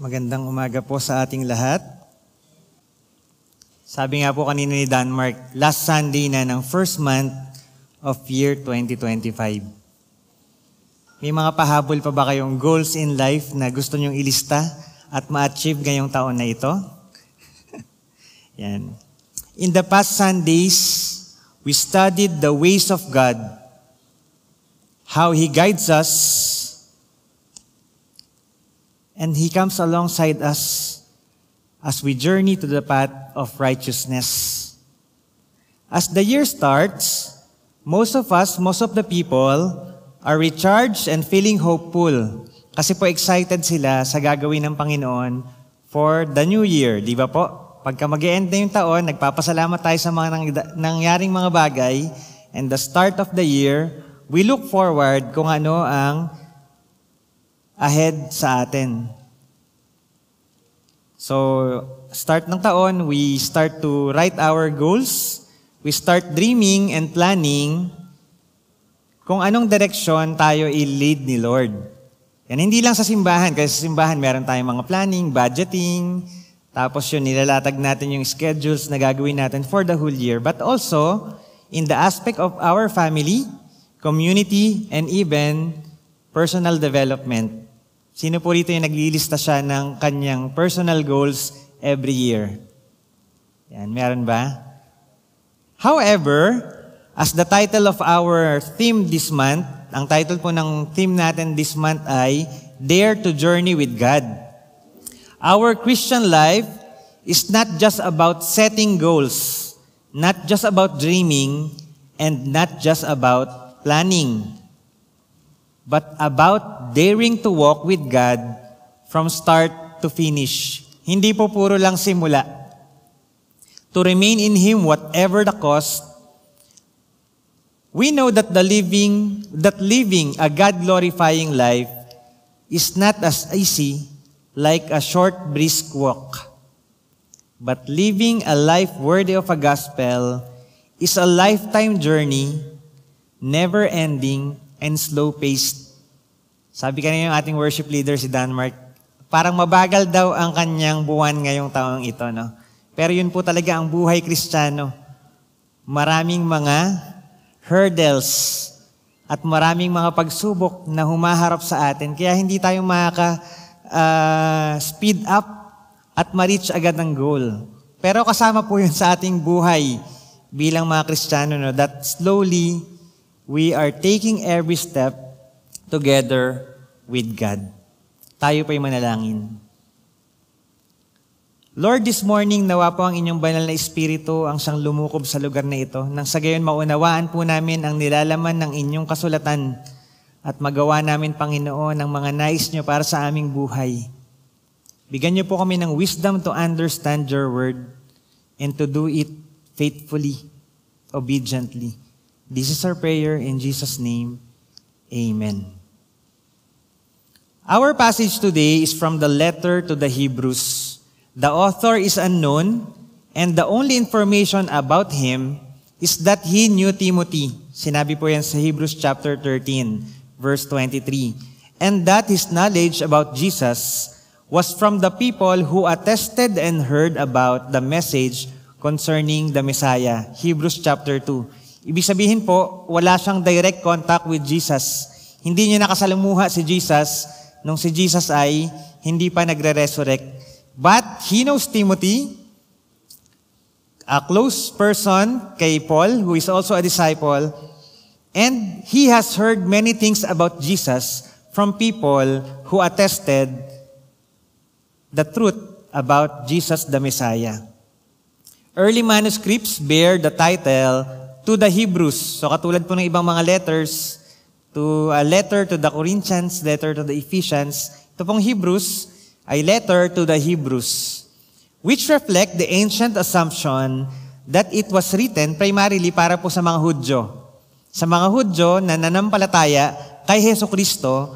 Magandang umaga po sa ating lahat. Sabi nga po kanina ni Denmark, last Sunday na ng first month of year 2025. May mga pahabol pa ba kayong goals in life na gusto nyong ilista at ma-achieve ngayong taon na ito? Yan. In the past Sundays, we studied the ways of God, how He guides us, and He comes alongside us as we journey to the path of righteousness. As the year starts, most of the people are recharged and feeling hopeful kasi po excited sila sa gagawin ng Panginoon for the new year. Di ba po? Pagka mag-e-end na yung taon, nagpapasalamat tayo sa mga nangyaring mga bagay, and the start of the year, we look forward kung ano ang ahead sa atin. So, start ng taon, we start to write our goals. We start dreaming and planning kung anong direksyon tayo i-lead ni Lord. Yan, hindi lang sa simbahan, kasi sa simbahan meron tayong mga planning, budgeting, tapos yun, nilalatag natin yung schedules na gagawin natin for the whole year. But also, in the aspect of our family, community, and even personal development. Sino po rito yung naglilista siya ng kanyang personal goals every year? Yan, meron ba? However, as the title of our theme this month, ang title po ng theme natin this month ay Dare to Journey with God. Our Christian life is not just about setting goals, not just about dreaming, and not just about planning, but about daring to walk with God from start to finish. Hindi po puro lang simula. To remain in Him whatever the cost. We know that living a God-glorifying life is not as easy like a short brisk walk. But living a life worthy of a gospel is a lifetime journey, never-ending, and slow-paced. Sabi kanina yung ating worship leader, si Denmark, parang mabagal daw ang kanyang buwan ngayong taong ito, no? Pero yun po talaga ang buhay Kristiyano. Maraming mga hurdles at maraming mga pagsubok na humaharap sa atin. Kaya hindi tayo speed up at ma-reach agad ang goal. Pero kasama po yun sa ating buhay bilang mga Kristiyano, no? That slowly, we are taking every step together with God. Tayo pa'y manalangin. Lord, this morning, nawa po ang inyong banal na Espiritu ang siyang lumukob sa lugar na ito, nang sa gayon maunawaan po namin ang nilalaman ng inyong kasulatan at magawa namin, Panginoon, ang mga nais nyo para sa aming buhay. Bigyan niyo po kami ng wisdom to understand your word and to do it faithfully, obediently. This is our prayer in Jesus' name. Amen. Our passage today is from the letter to the Hebrews. The author is unknown, and the only information about him is that he knew Timothy. Sinabi po yan sa Hebrews chapter 13, verse 23. And that his knowledge about Jesus was from the people who attested and heard about the message concerning the Messiah. Hebrews chapter 2. Ibig sabihin po, wala siyang direct contact with Jesus. Hindi niya nakasalamuha si Jesus nung si Jesus ay hindi pa nagre-resurrect. But he knows Timothy, a close person kay Paul, who is also a disciple, and he has heard many things about Jesus from people who attested the truth about Jesus the Messiah. Early manuscripts bear the title to the Hebrews. So katulad po ng ibang mga letters, to a letter to the Corinthians, letter to the Ephesians, ito pong Hebrews ay letter to the Hebrews, which reflect the ancient assumption that it was written primarily para po sa mga Hudyo. Sa mga Hudyo na nanampalataya kay Jesucristo,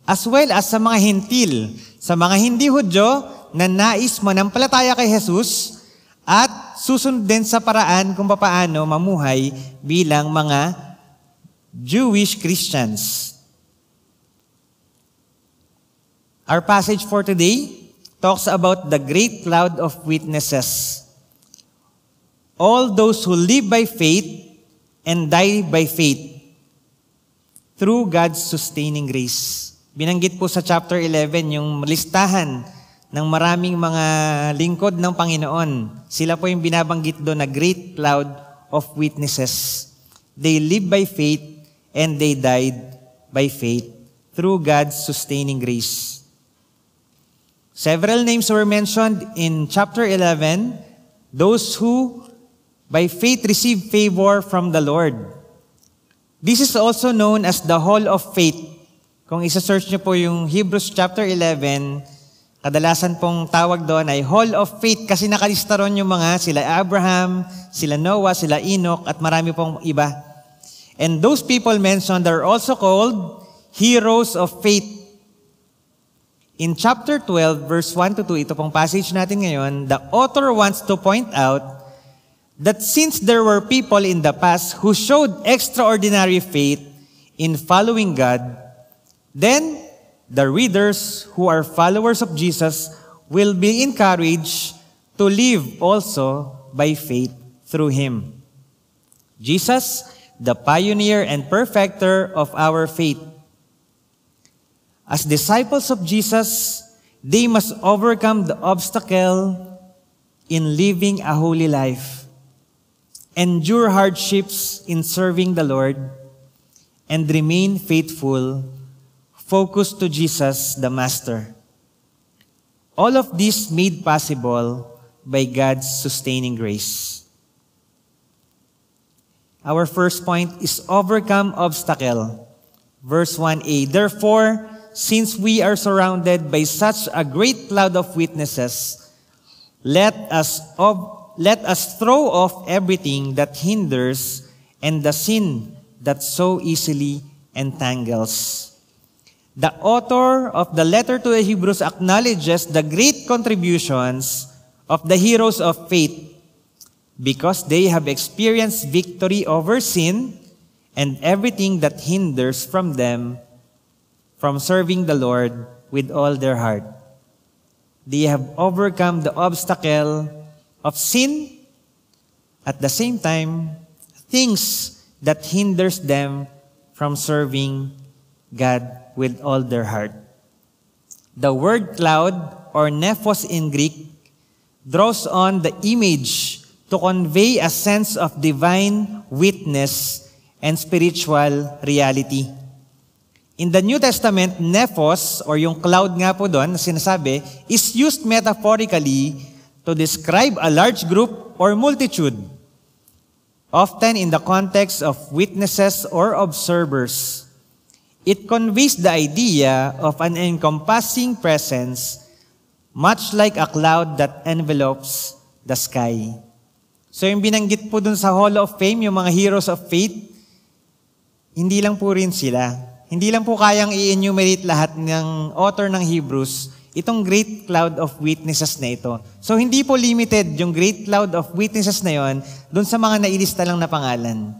as well as sa mga Hentil, sa mga hindi Hudyo na nais manampalataya kay Jesus at susundin sa paraan kung paano mamuhay bilang mga Jewish Christians. Our passage for today talks about the great cloud of witnesses. All those who live by faith and die by faith through God's sustaining grace. Binanggit po sa chapter 11 yung listahan ng maraming mga lingkod ng Panginoon. Sila po yung binabanggit doon na great cloud of witnesses. They live by faith and they died by faith through God's sustaining grace. Several names were mentioned in chapter 11, those who by faith receive favor from the Lord. This is also known as the Hall of Faith. Kung isa-search niyo po yung Hebrews chapter 11, kadalasan pong tawag doon ay Hall of Faith kasi nakalista ron yung mga sila Abraham, sila Noah, sila Enoch, at marami pong iba. And those people mentioned are also called heroes of faith. In chapter 12, verse 1 to 2, ito pong passage natin ngayon, the author wants to point out that since there were people in the past who showed extraordinary faith in following God, then the readers who are followers of Jesus will be encouraged to live also by faith through Him. Jesus, the pioneer and perfecter of our faith. As disciples of Jesus, they must overcome the obstacle in living a holy life, endure hardships in serving the Lord, and remain faithful, focused to Jesus, the Master. All of this made possible by God's sustaining grace. Our first point is overcome obstacle. Verse 1a, therefore, since we are surrounded by such a great cloud of witnesses, let us throw off everything that hinders and the sin that so easily entangles. The author of the letter to the Hebrews acknowledges the great contributions of the heroes of faith because they have experienced victory over sin and everything that hinders from them from serving the Lord with all their heart. They have overcome the obstacle of sin, at the same time, things that hinders them from serving God with all their heart. The word cloud, or nephos in Greek, draws on the image to convey a sense of divine witness and spiritual reality. In the New Testament, nephos, or yung cloud nga po doon na sinasabi, is used metaphorically to describe a large group or multitude, often in the context of witnesses or observers. It conveys the idea of an encompassing presence, much like a cloud that envelopes the sky. So yung binanggit po dun sa Hall of Fame, yung mga heroes of faith, hindi lang po rin sila. Hindi lang po kayang i-enumerate lahat ng author ng Hebrews, itong great cloud of witnesses na ito. So hindi po limited yung great cloud of witnesses na yon dun sa mga nailista lang na pangalan.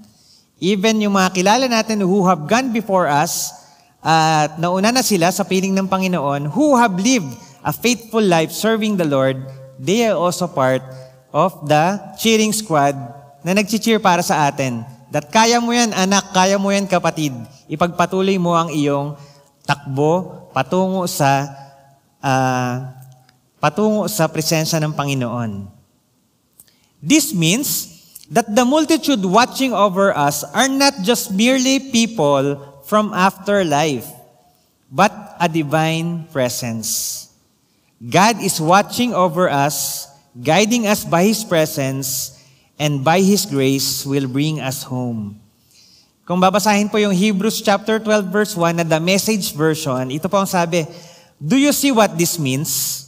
Even yung mga kilala natin who have gone before us, at nauna na sila sa piling ng Panginoon, who have lived a faithful life serving the Lord, they are also part of the cheering squad na nag-cheer para sa atin. That kaya mo yan, anak, kaya mo yan, kapatid. Ipagpatuloy mo ang iyong takbo patungo sa presensya ng Panginoon. This means that the multitude watching over us are not just merely people from afterlife, but a divine presence. God is watching over us, guiding us by His presence, and by His grace will bring us home. Kung babasahin po yung Hebrews chapter 12 verse 1 na the Message version, ito po ang sabi, do you see what this means?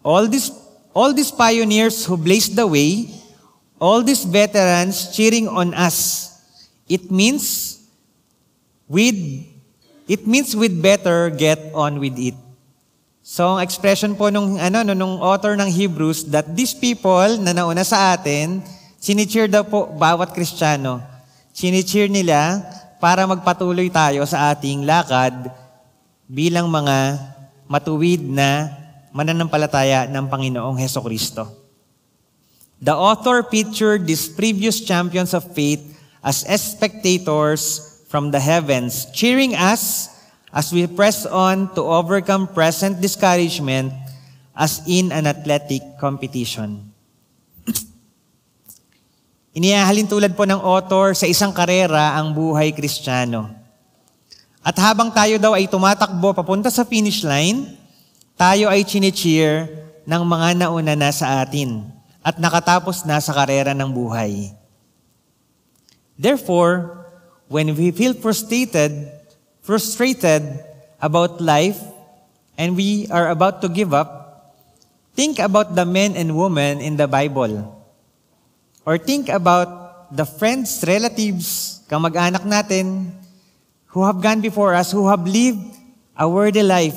All these pioneers who blazed the way, all these veterans cheering on us, it means with better get on with it. So ang expression po nung author ng Hebrews that these people na nauna sa atin, sinicheer daw po bawat Kristiyano. Sinicheer nila para magpatuloy tayo sa ating lakad bilang mga matuwid na mananampalataya ng Panginoong Hesukristo. The author pictured these previous champions of faith as spectators from the heavens, cheering us as we press on to overcome present discouragement as in an athletic competition. Inihahalin tulad po ng author sa isang karera ang buhay Kristiyano. At habang tayo daw ay tumatakbo papunta sa finish line, tayo ay chine-cheer ng mga nauna na sa atin at nakatapos na sa karera ng buhay. Therefore, when we feel frustrated about life and we are about to give up, think about the men and women in the Bible. Or think about the friends, relatives, kamag-anak natin who have gone before us, who have lived a worthy life,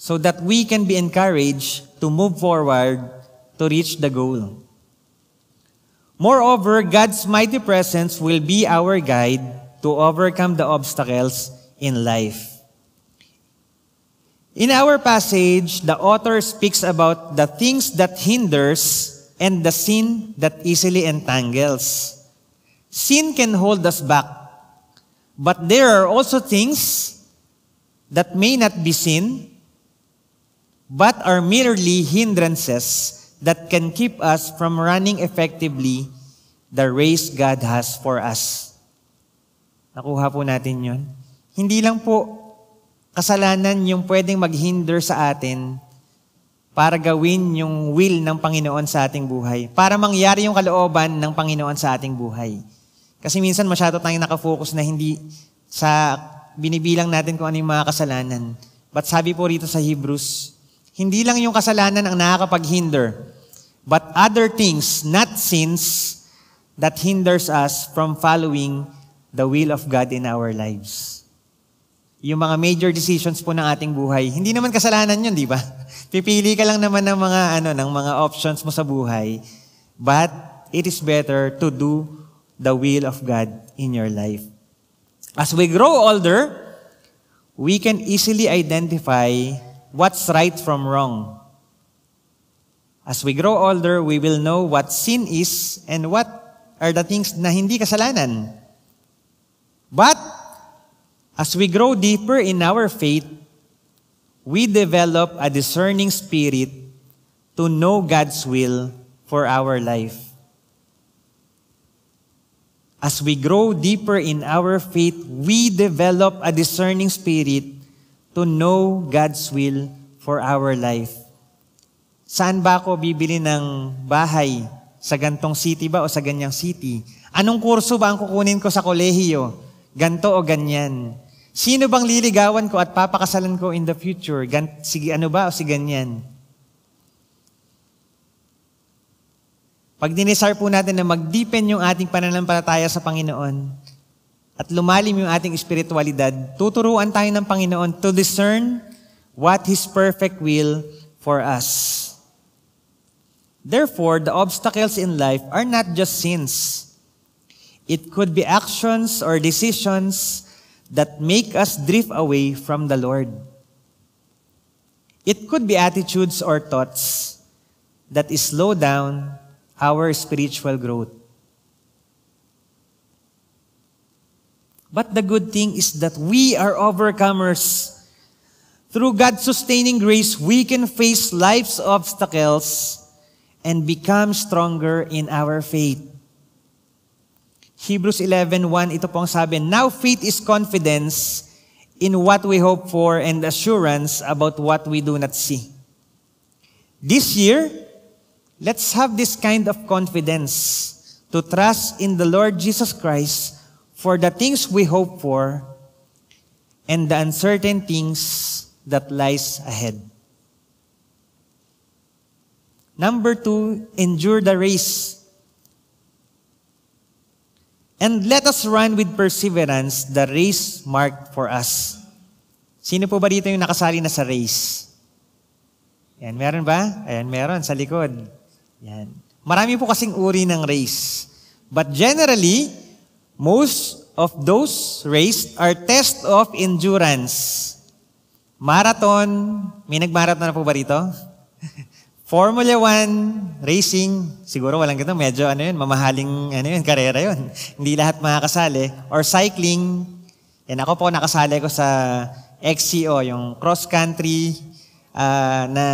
so that we can be encouraged to move forward to reach the goal. Moreover, God's mighty presence will be our guide to overcome the obstacles in life. In our passage, the author speaks about the things that hinders and the sin that easily entangles. Sin can hold us back, but there are also things that may not be sin, but are merely hindrances that can keep us from running effectively the race God has for us. Nakuha po natin yun. Hindi lang po kasalanan yung pwedeng maghinder sa atin para gawin yung will ng Panginoon sa ating buhay. Para mangyari yung kalooban ng Panginoon sa ating buhay. Kasi minsan masyado tayong nakafocus na hindi sa binibilang natin kung ano yung mga kasalanan. But sabi po rito sa Hebrews, hindi lang yung kasalanan ang nakakapaghinder, but other things, not sins, that hinders us from following the will of God in our lives. Yung mga major decisions po ng ating buhay, hindi naman kasalanan yun, di ba? Pipili ka lang naman ng mga options mo sa buhay. But it is better to do the will of God in your life. As we grow older, we can easily identify what's right from wrong. As we grow older, we will know what sin is and what are the things na hindi kasalanan. But as we grow deeper in our faith, we develop a discerning spirit to know God's will for our life. As we grow deeper in our faith, we develop a discerning spirit to know God's will for our life. Saan ba ako bibili ng bahay? Sa gantong city ba o sa ganyang city? Anong kurso ba ang kukunin ko sa kolehiyo? Ganto o ganyan? Sino bang liligawan ko at papakasalan ko in the future? Sige ano ba o si ganyan? Pag dinesire po natin na mag-deepen yung ating pananampalataya sa Panginoon at lumalim yung ating espiritualidad, tuturuan tayo ng Panginoon to discern what His perfect will for us. Therefore, the obstacles in life are not just sins. It could be actions or decisions that make us drift away from the Lord. It could be attitudes or thoughts that slow down our spiritual growth. But the good thing is that we are overcomers. Through God's sustaining grace, we can face life's obstacles and become stronger in our faith. Hebrews 11:1, ito pong sabi, now faith is confidence in what we hope for and assurance about what we do not see. This year, let's have this kind of confidence to trust in the Lord Jesus Christ for the things we hope for and the uncertain things that lies ahead. Number 2, endure the race. And let us run with perseverance the race marked for us. Sino po ba dito yung nakasali na sa race? Yan, meron ba? Ayan, meron sa likod. Yan. Marami po kasing uri ng race. But generally, most of those race are tests of endurance. Marathon, may nag-marathon na po ba rito? Formula 1, racing, siguro walang ganito, medyo mamahaling karera yun. Hindi lahat makakasali. Or cycling, yan ako po nakasali ko sa XCO, yung cross-country na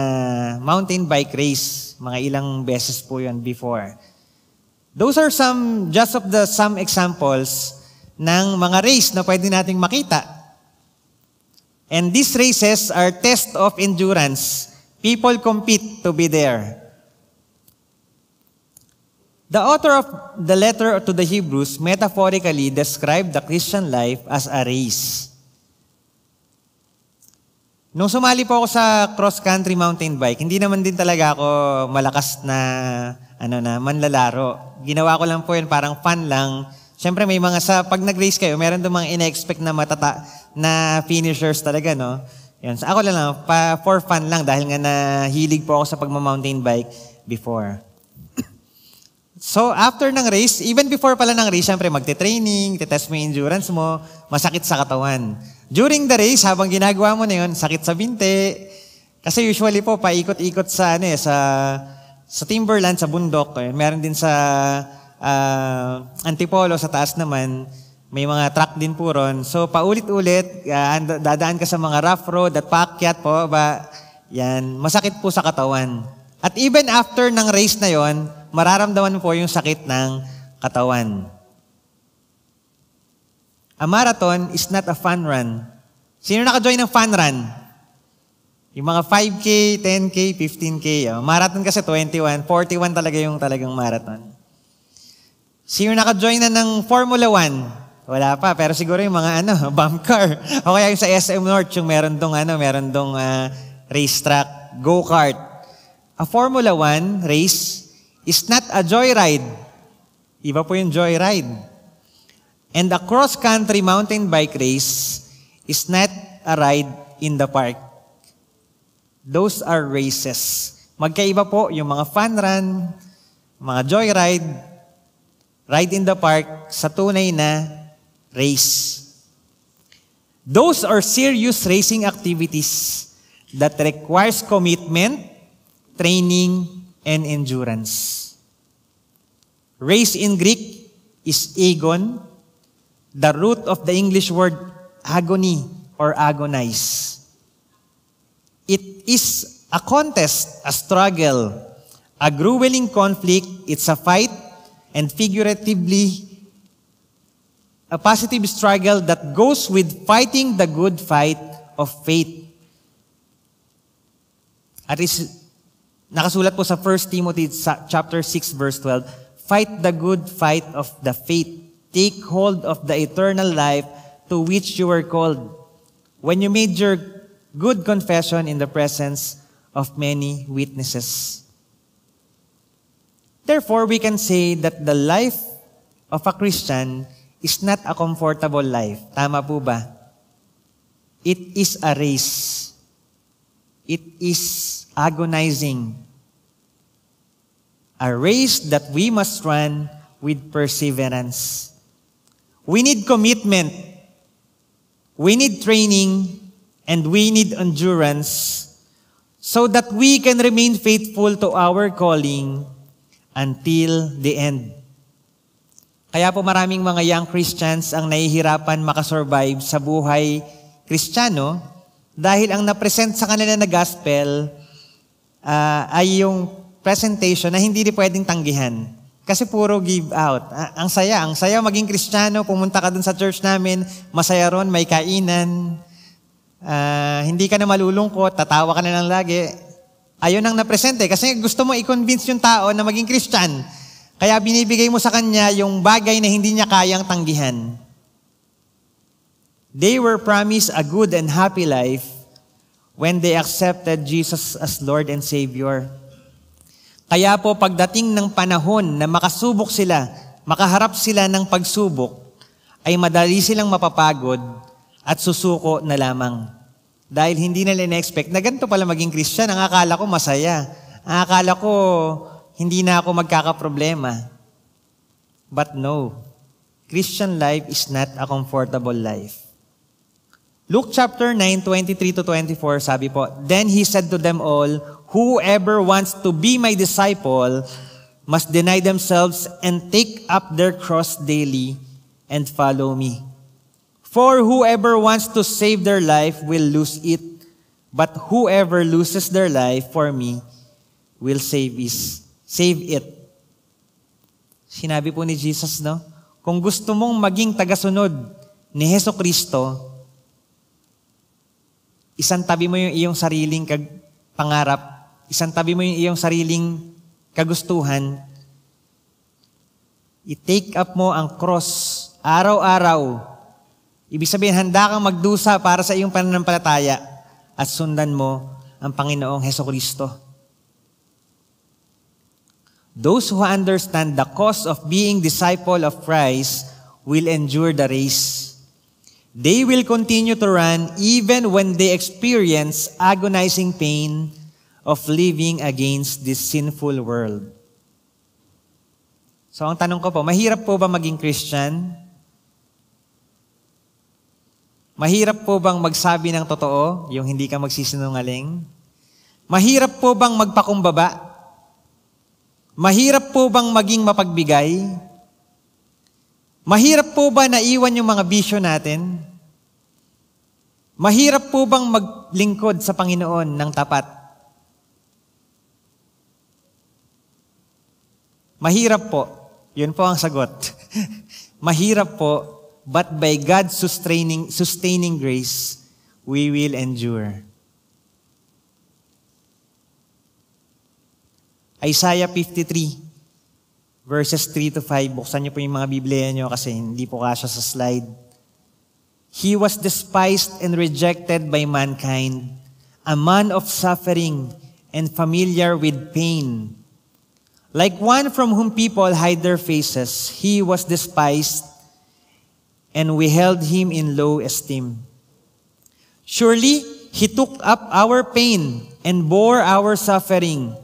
mountain bike race. Mga ilang beses po yun before. Those are some examples ng mga race na pwede nating makita. And these races are test of endurance. People compete to be there. The author of the letter to the Hebrews metaphorically described the Christian life as a race. Nung sumali po ako sa cross-country mountain bike, hindi naman din talaga ako malakas na manlalaro. Ginawa ko lang po yun, parang fun lang. Siyempre may pag nag-race kayo, meron doon mga ina-expect na finishers talaga, no? Yan. So ako lang, for fun lang dahil nga nahilig po ako sa pagma-mountain bike before. So after ng race, even before pala ng race, syempre magte-training, test mo yung endurance mo, masakit sa katawan. During the race, habang ginagawa mo na yun, sakit sa binte. Kasi usually po, paikot-ikot sa timberland, sa bundok. Meron din sa Antipolo, sa taas naman. May mga truck din po ron. So, paulit-ulit, dadaan ka sa mga rough road at paakyat po, yan, masakit po sa katawan. At even after ng race na yon, mararamdaman po yung sakit ng katawan. A marathon is not a fun run. Sino naka-join ng fun run? Yung mga 5K, 10K, 15K. Marathon kasi 21, 41 talaga yung talagang marathon. Sino naka-join na ng Formula 1? Wala pa, pero siguro yung mga bump car. O kaya yung sa SM North, yung meron dong racetrack, go-kart. A Formula 1 race is not a joyride. Iba po yung joyride. And a cross-country mountain bike race is not a ride in the park. Those are races. Magkaiba po yung mga fun run, mga joyride, ride in the park sa tunay na race. Those are serious racing activities that requires commitment, training, and endurance. Race in Greek is agon, the root of the English word agony or agonize. It is a contest, a struggle, a grueling conflict. It's a fight, and figuratively, a positive struggle that goes with fighting the good fight of faith. At nakasulat po sa 1 Timothy chapter 6 verse 12, fight the good fight of the faith. Take hold of the eternal life to which you were called when you made your good confession in the presence of many witnesses. Therefore, we can say that the life of a Christian is not a comfortable life. Tama po ba? It is a race. It is agonizing. A race that we must run with perseverance. We need commitment. We need training. And we need endurance so that we can remain faithful to our calling until the end. Kaya po maraming mga young Christians ang nahihirapan makasurvive sa buhay Kristiyano dahil ang napresent sa kanila na gospel ay yung presentation na hindi pwedeng tanggihan. Kasi puro give out. Ang saya maging Kristiyano, pumunta ka dun sa church namin, masaya ron, may kainan, hindi ka na malulungkot, tatawa ka na lang lagi. Ayun ang napresent kasi gusto mo i-convince yung tao na maging Christian. Kaya binibigay mo sa kanya yung bagay na hindi niya kayang tanggihan. They were promised a good and happy life when they accepted Jesus as Lord and Savior. Kaya po pagdating ng panahon na makasubok sila, makaharap sila ng pagsubok, ay madali silang mapapagod at susuko na lamang. Dahil hindi nila na-expect na ganito pala maging Christian. Ang akala ko masaya. Ang akala ko hindi na ako magkakaproblema. But no, Christian life is not a comfortable life. Luke chapter 9, 23 to 24, sabi po, "Then he said to them all, whoever wants to be my disciple must deny themselves and take up their cross daily and follow me. For whoever wants to save their life will lose it, but whoever loses their life for me will save it." Sinabi po ni Jesus, no? Kung gusto mong maging tagasunod ni Hesukristo, isang tabi mo yung iyong sariling pangarap, isang tabi mo yung iyong sariling kagustuhan, i-take up mo ang cross araw-araw. Ibig sabihin, handa kang magdusa para sa iyong pananampalataya at sundan mo ang Panginoong Hesukristo. Those who understand the cost of being disciple of Christ will endure the race. They will continue to run even when they experience agonizing pain of living against this sinful world. So ang tanong ko po, mahirap po ba maging Christian? Mahirap po bang magsabi ng totoo, yung hindi ka magsisinungaling? Mahirap po bang magpakumbaba? Mahirap po bang maging mapagbigay? Mahirap po ba na iwan yung mga bisyo natin? Mahirap po bang maglingkod sa Panginoon ng tapat? Mahirap po. Yun po ang sagot. Mahirap po, but by God's sustaining grace, we will endure. Isaiah 53, verses 3 to 5. Buksan niyo po yung mga Biblia niyo kasi hindi po kasya sa slide. "He was despised and rejected by mankind, a man of suffering and familiar with pain. Like one from whom people hide their faces, he was despised, and we held him in low esteem. Surely he took up our pain and bore our suffering.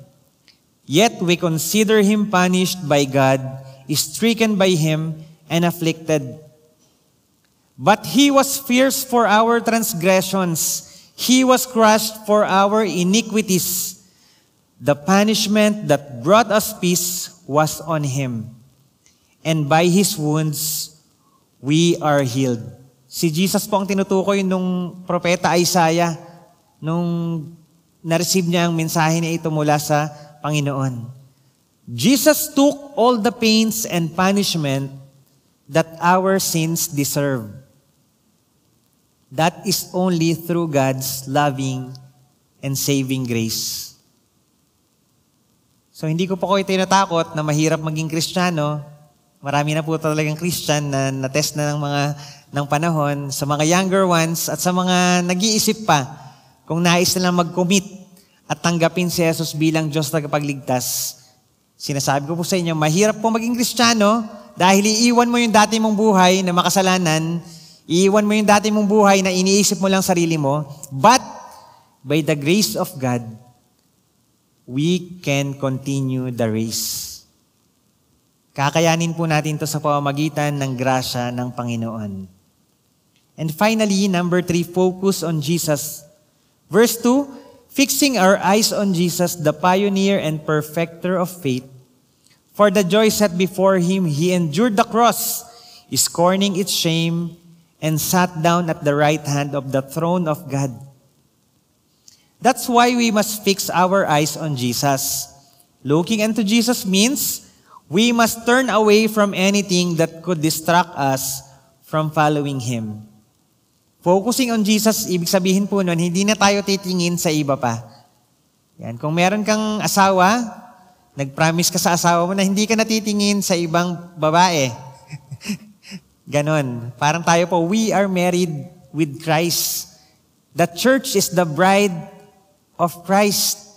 Yet we consider him punished by God, stricken by him, and afflicted. But he was pierced for our transgressions. He was crushed for our iniquities. The punishment that brought us peace was on him. And by his wounds, we are healed." Si Jesus po ang tinutukoy nung propeta Isaiah nung na-receive niya ang mensahe niya ito mula sa Panginoon. Jesus took all the pains and punishment that our sins deserve. That is only through God's loving and saving grace. So hindi ko po kayo tinatakot na mahirap maging Kristiyano. Marami na po talagang Christian na na-test na ng panahon. Sa mga younger ones at sa mga nag-iisip pa kung nais nilang mag-commit at tanggapin si Jesus bilang Diyos na tagapagligtas. Sinasabi ko po sa inyo, mahirap po maging Kristiyano dahil iiwan mo yung dati mong buhay na makasalanan, iiwan mo yung dati mong buhay na iniisip mo lang sarili mo, but by the grace of God, we can continue the race. Kakayanin po natin to sa pamamagitan ng grasya ng Panginoon. And finally, number 3, focus on Jesus. Verse 2, "Fixing our eyes on Jesus, the pioneer and perfecter of faith, for the joy set before him, he endured the cross, scorning its shame, and sat down at the right hand of the throne of God." That's why we must fix our eyes on Jesus. Looking unto Jesus means we must turn away from anything that could distract us from following Him. Focusing on Jesus, ibig sabihin po nun, hindi na tayo titingin sa iba pa. Yan. Kung meron kang asawa, nag-promise ka sa asawa mo na hindi ka natitingin sa ibang babae. Ganon. Parang tayo po, we are married with Christ. The church is the bride of Christ.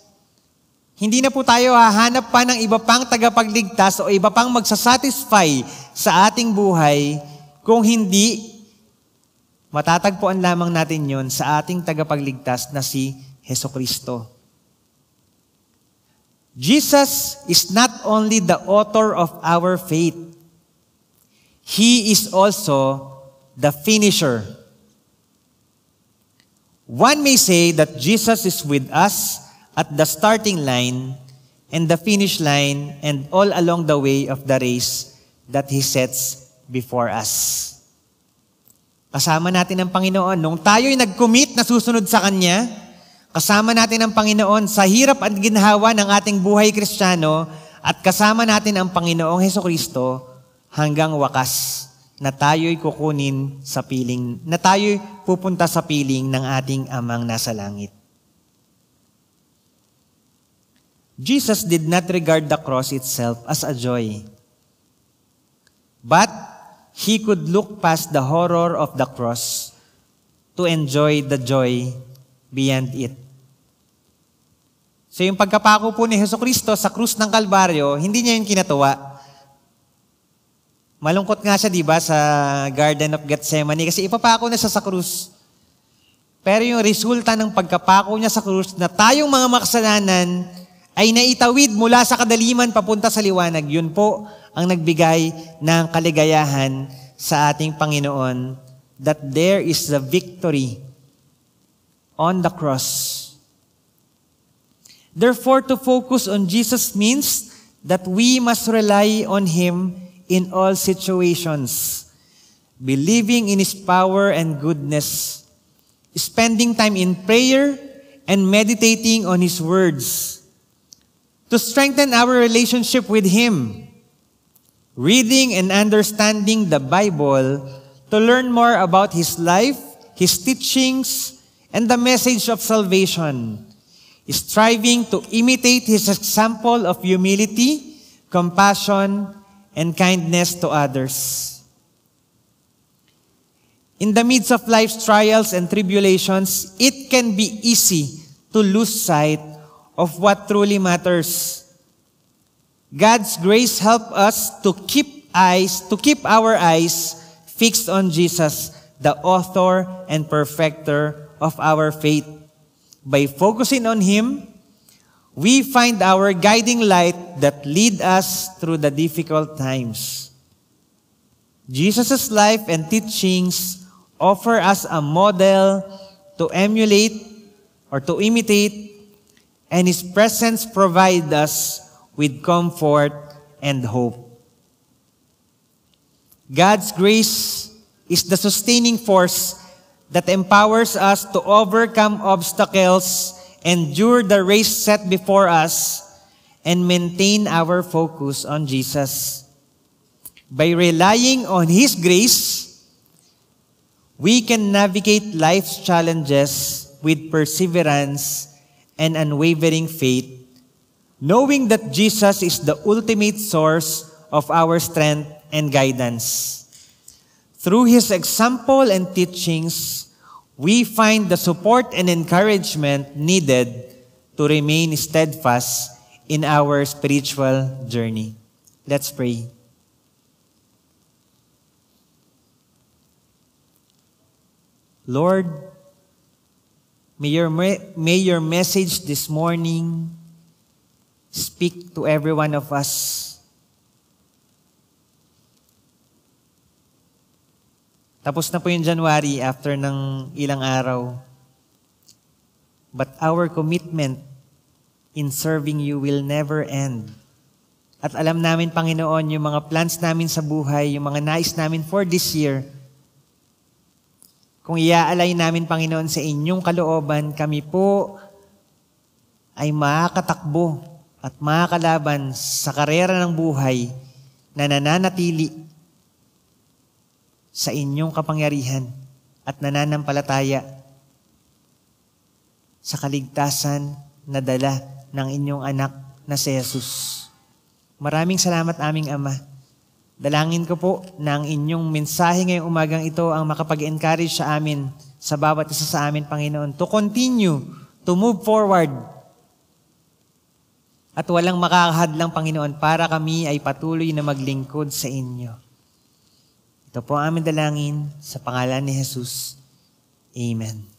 Hindi na po tayo hahanap pa ng iba pang tagapagligtas o iba pang magsasatisfy sa ating buhay kung hindi matatagpuan lamang natin yon sa ating tagapagligtas na si Hesukristo. Jesus is not only the author of our faith, He is also the finisher. One may say that Jesus is with us at the starting line and the finish line and all along the way of the race that He sets before us. Kasama natin ang Panginoon. Nung tayo'y nag-commit na susunod sa Kanya, kasama natin ang Panginoon sa hirap at ginhawa ng ating buhay Kristiyano at kasama natin ang Panginoong Hesukristo hanggang wakas na tayo'y kukunin sa piling, na tayo'y pupunta sa piling ng ating Amang nasa langit. Jesus did not regard the cross itself as a joy, but He could look past the horror of the cross to enjoy the joy beyond it. So yung pagkapako po ni Hesukristo sa krus ng Kalbaryo, hindi niya yung kinatuwa. Malungkot nga siya, di ba, sa Garden of Gethsemane kasi ipapako na siya sa krus. Pero yung resulta ng pagkapako niya sa krus na tayong mga makasalanan ay naitawid mula sa kadaliman papunta sa liwanag. Yun po ang nagbigay ng kaligayahan sa ating Panginoon that there is the victory on the cross. Therefore, to focus on Jesus means that we must rely on Him in all situations, believing in His power and goodness, spending time in prayer and meditating on His words, to strengthen our relationship with Him, reading and understanding the Bible, to learn more about His life, His teachings, and the message of salvation, striving to imitate His example of humility, compassion, and kindness to others. In the midst of life's trials and tribulations, it can be easy to lose sight of what truly matters. God's grace helps us to keep our eyes fixed on Jesus, the author and perfecter of our faith. By focusing on Him, we find our guiding light that lead us through the difficult times. Jesus' life and teachings offer us a model to emulate or to imitate, and His presence provides us with comfort and hope. God's grace is the sustaining force that empowers us to overcome obstacles, endure the race set before us, and maintain our focus on Jesus. By relying on His grace, we can navigate life's challenges with perseverance and unwavering faith, knowing that Jesus is the ultimate source of our strength and guidance. Through His example and teachings, we find the support and encouragement needed to remain steadfast in our spiritual journey. Let's pray. Lord, may your message this morning speak to every one of us. Tapos na po yung January after ng ilang araw. But our commitment in serving you will never end. At alam namin, Panginoon, yung mga plans namin sa buhay, yung mga nais namin for this year, kung iaalay namin, Panginoon, sa inyong kalooban, kami po ay makakatakbo at makakalaban sa karera ng buhay na nananatili sa inyong kapangyarihan at nananampalataya sa kaligtasan na dala ng inyong anak na si Jesus. Maraming salamat, aming Ama. Dalangin ko po na ang inyong mensahe ngayong umagang ito ang makapag-encourage sa amin, sa bawat isa sa amin, Panginoon, to continue, to move forward. At walang makakahadlang, Panginoon, para kami ay patuloy na maglingkod sa inyo. Ito po ang aming dalangin sa pangalan ni Jesus. Amen.